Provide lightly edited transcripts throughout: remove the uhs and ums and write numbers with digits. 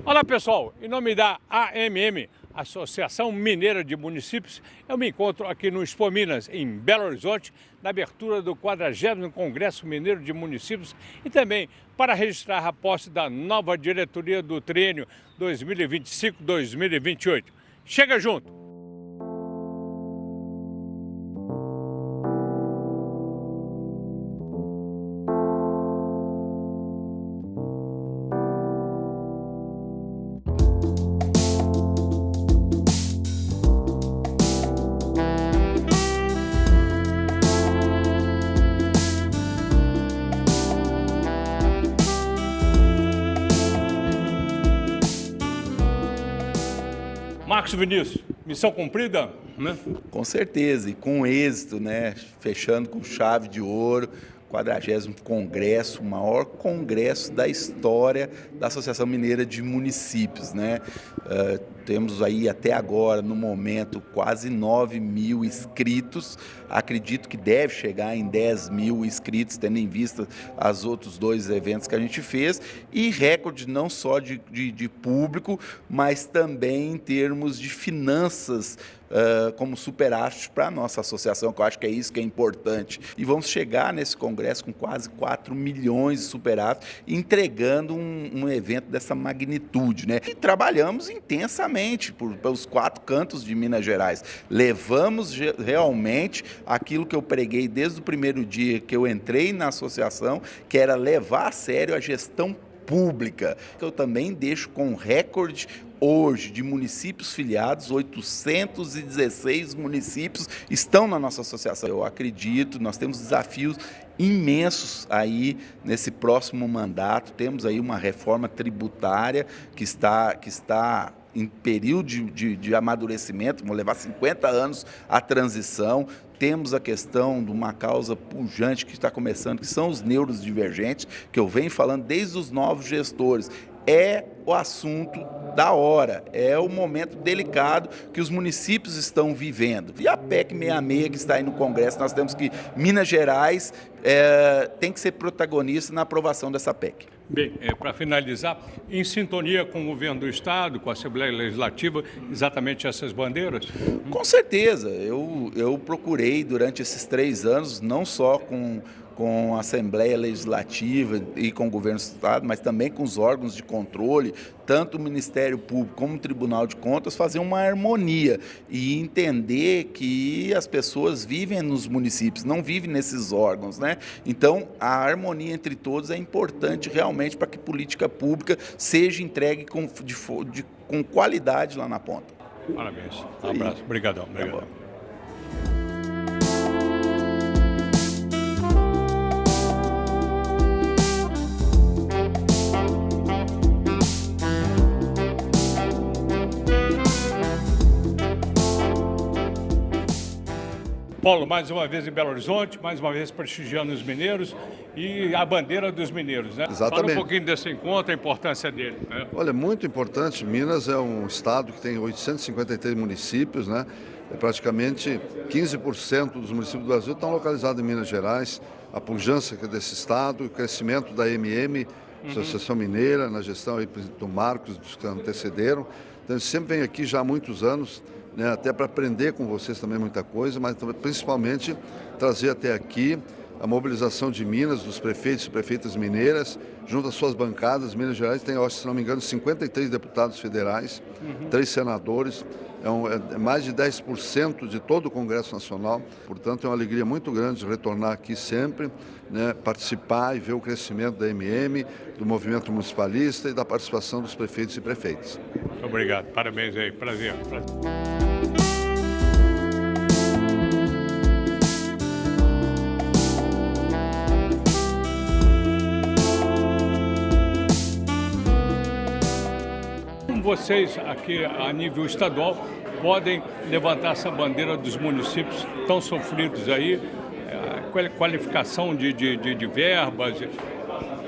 Olá pessoal, em nome da AMM, Associação Mineira de Municípios, eu me encontro aqui no Expo Minas, em Belo Horizonte, na abertura do 40º Congresso Mineiro de Municípios e também para registrar a posse da nova diretoria do triênio 2025-2028. Chega junto! Marcos Vinícius, missão cumprida, né? Com certeza, e com êxito, né? Fechando com chave de ouro, 40º Congresso, o maior congresso da história da Associação Mineira de Municípios, né? Temos aí até agora, no momento, quase 9.000 inscritos. Acredito que deve chegar em 10.000 inscritos, tendo em vista os outros dois eventos que a gente fez. E recorde não só de público, mas também em termos de finanças, como superávit para a nossa associação, que eu acho que é isso que é importante. E vamos chegar nesse congresso com quase 4 milhões de superávit, entregando um evento dessa magnitude, né? E trabalhamos intensamente pelos 4 cantos de Minas Gerais. Levamos realmente aquilo que eu preguei desde o primeiro dia que eu entrei na associação, que era levar a sério a gestão pública. Eu também deixo com recorde hoje de municípios filiados, 816 municípios estão na nossa associação. Eu acredito, nós temos desafios imensos aí nesse próximo mandato. Temos aí uma reforma tributária que está em período de amadurecimento, vão levar 50 anos a transição. Temos a questão de uma causa pujante que está começando, que são os neurodivergentes, que eu venho falando desde os novos gestores. É o assunto da hora, é o momento delicado que os municípios estão vivendo. E a PEC 66 que está aí no Congresso, nós temos que Minas Gerais tem que ser protagonista na aprovação dessa PEC. Bem, para finalizar, em sintonia com o governo do Estado, com a Assembleia Legislativa, exatamente essas bandeiras? Com certeza, eu procurei durante esses 3 anos, não só com a Assembleia Legislativa e com o Governo do Estado, mas também com os órgãos de controle, tanto o Ministério Público como o Tribunal de Contas, fazer uma harmonia e entender que as pessoas vivem nos municípios, não vivem nesses órgãos, né? Então, a harmonia entre todos é importante realmente para que política pública seja entregue com qualidade lá na ponta. Parabéns. Um abraço. Obrigadão. Obrigado. Paulo, mais uma vez em Belo Horizonte, mais uma vez prestigiando os mineiros e a bandeira dos mineiros, né? Exatamente. Fala um pouquinho desse encontro, a importância dele, né? Olha, muito importante. Minas é um estado que tem 853 municípios, né? Praticamente 15% dos municípios do Brasil estão localizados em Minas Gerais. A pujança desse estado, o crescimento da AMM, Associação Mineira, na gestão aí do Marcos, dos que antecederam. Então, eu sempre venho aqui já há muitos anos, né, até para aprender com vocês também muita coisa, mas principalmente trazer até aqui a mobilização de Minas, dos prefeitos e prefeitas mineiras, junto às suas bancadas. Minas Gerais tem, se não me engano, 53 deputados federais, 3 senadores, é mais de 10% de todo o Congresso Nacional. Portanto, é uma alegria muito grande retornar aqui sempre, né, participar e ver o crescimento da AMM, do movimento municipalista e da participação dos prefeitos e prefeitas. Muito obrigado, parabéns aí, prazer. Vocês aqui a nível estadual podem levantar essa bandeira dos municípios tão sofridos aí, qualificação de verbas,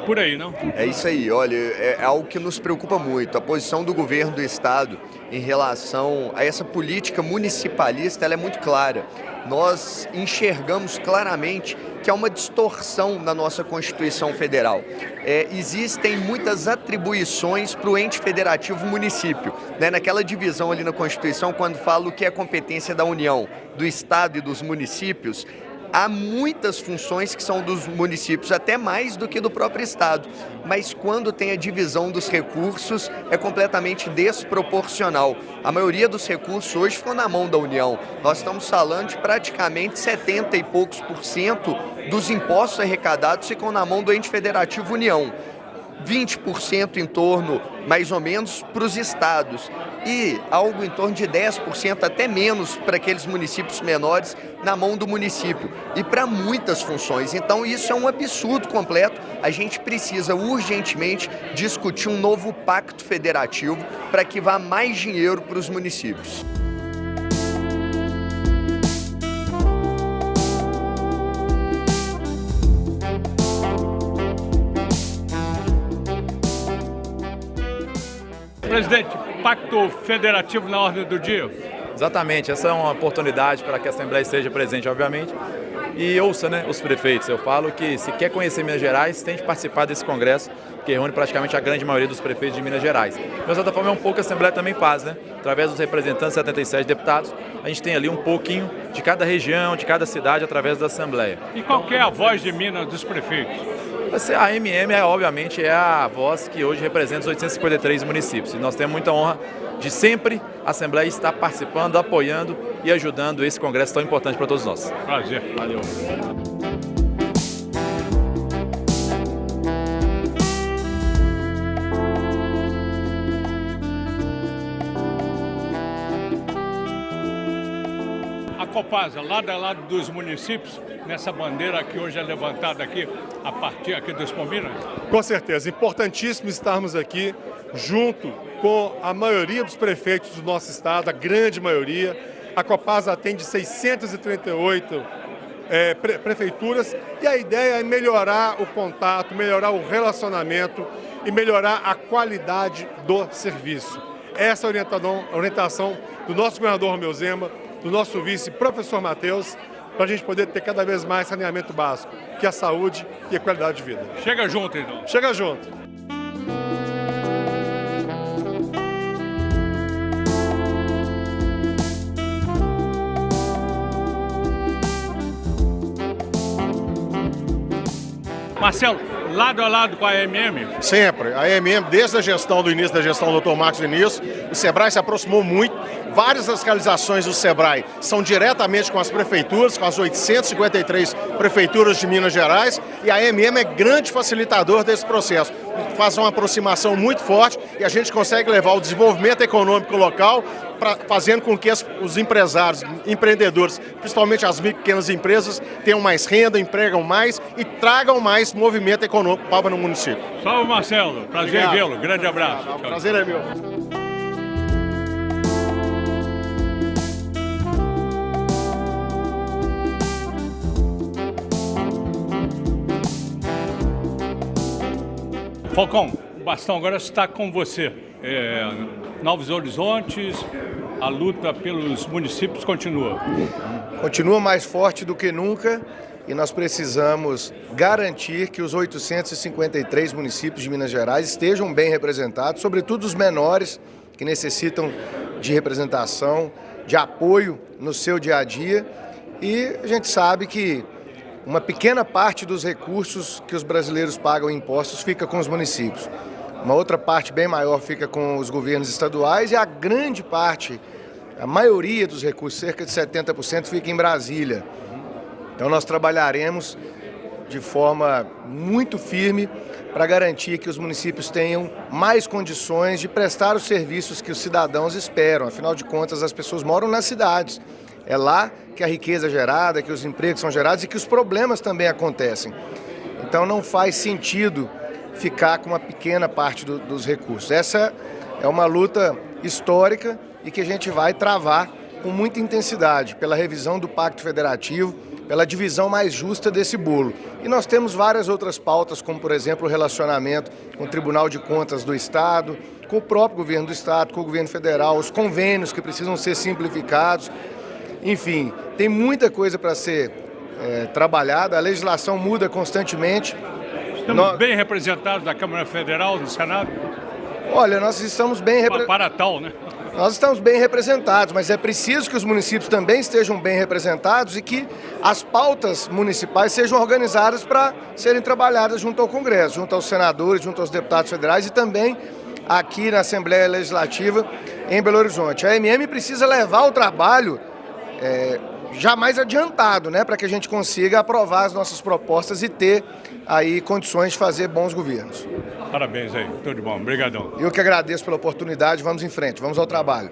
por aí, não? É isso aí, olha, é algo que nos preocupa muito. A posição do governo do estado em relação a essa política municipalista, ela é muito clara. Nós enxergamos claramente que há uma distorção na nossa Constituição Federal. Existem muitas atribuições para o ente federativo município, né? Naquela divisão ali na Constituição, quando fala o que é competência da União, do Estado e dos municípios, há muitas funções que são dos municípios, até mais do que do próprio Estado. Mas quando tem a divisão dos recursos, é completamente desproporcional. A maioria dos recursos hoje ficam na mão da União. Nós estamos falando de praticamente 70 e poucos % dos impostos arrecadados ficam na mão do ente federativo União. 20% em torno, mais ou menos, para os estados e algo em torno de 10%, até menos, para aqueles municípios menores, na mão do município e para muitas funções. Então isso é um absurdo completo. A gente precisa urgentemente discutir um novo pacto federativo para que vá mais dinheiro para os municípios. Presidente, pacto federativo na ordem do dia? Exatamente, essa é uma oportunidade para que a Assembleia esteja presente, obviamente, e ouça, né, os prefeitos. Eu falo que se quer conhecer Minas Gerais, tem que participar desse congresso, que reúne praticamente a grande maioria dos prefeitos de Minas Gerais. De certa forma, é um pouco que a Assembleia também faz, né? Através dos representantes, 77 deputados, a gente tem ali um pouquinho de cada região, de cada cidade, através da Assembleia. E qual que é a voz de Minas dos prefeitos? A AMM, obviamente, é a voz que hoje representa os 853 municípios. E nós temos muita honra de sempre a Assembleia estar participando, apoiando e ajudando esse congresso tão importante para todos nós. Prazer. Valeu. A Copasa, lado a lado dos municípios, nessa bandeira que hoje é levantada aqui, a partir aqui dos Palmeiras? Com certeza, importantíssimo estarmos aqui junto com a maioria dos prefeitos do nosso estado, a grande maioria. A Copasa atende 638 prefeituras e a ideia é melhorar o contato, melhorar o relacionamento e melhorar a qualidade do serviço. Essa é a orientação do nosso governador Romeu Zema, do nosso vice, professor Matheus, para a gente poder ter cada vez mais saneamento básico, que é a saúde e a qualidade de vida. Chega junto, então. Chega junto. Marcelo, lado a lado com a AMM? Sempre. A AMM, desde a gestão do início da gestão do Dr. Marcos Vinícius, o Sebrae se aproximou muito. Várias das realizações do Sebrae são diretamente com as prefeituras, com as 853 prefeituras de Minas Gerais, e a AMM é grande facilitador desse processo. Faz uma aproximação muito forte e a gente consegue levar o desenvolvimento econômico local, fazendo com que os empresários, empreendedores, principalmente as micro e pequenas empresas, tenham mais renda, empregam mais e tragam mais movimento econômico para o município. Salve, Marcelo. Prazer em vê-lo. Grande abraço. O prazer é meu. Falcão, o bastão agora está com você. Novos Horizontes, a luta pelos municípios continua. Continua mais forte do que nunca e nós precisamos garantir que os 853 municípios de Minas Gerais estejam bem representados, sobretudo os menores que necessitam de representação, de apoio no seu dia a dia. E a gente sabe que uma pequena parte dos recursos que os brasileiros pagam em impostos fica com os municípios. Uma outra parte bem maior fica com os governos estaduais e a grande parte, a maioria dos recursos, cerca de 70%, fica em Brasília. Então nós trabalharemos de forma muito firme para garantir que os municípios tenham mais condições de prestar os serviços que os cidadãos esperam. Afinal de contas, as pessoas moram nas cidades. É lá que a riqueza é gerada, que os empregos são gerados e que os problemas também acontecem. Então não faz sentido ficar com uma pequena parte dos recursos. Essa é uma luta histórica e que a gente vai travar com muita intensidade pela revisão do Pacto Federativo, pela divisão mais justa desse bolo. E nós temos várias outras pautas, como, por exemplo, o relacionamento com o Tribunal de Contas do Estado, com o próprio governo do Estado, com o governo federal, os convênios que precisam ser simplificados. Enfim, tem muita coisa para ser trabalhada, a legislação muda constantemente. Estamos bem representados na Câmara Federal, no Senado? Olha, nós estamos bem Para tal, né? Nós estamos bem representados, mas é preciso que os municípios também estejam bem representados e que as pautas municipais sejam organizadas para serem trabalhadas junto ao Congresso, junto aos senadores, junto aos deputados federais e também aqui na Assembleia Legislativa em Belo Horizonte. A AMM precisa levar o trabalho já mais adiantado, né, para que a gente consiga aprovar as nossas propostas e ter aí condições de fazer bons governos. Parabéns aí, tudo de bom, obrigadão. Eu que agradeço pela oportunidade, vamos em frente, vamos ao trabalho.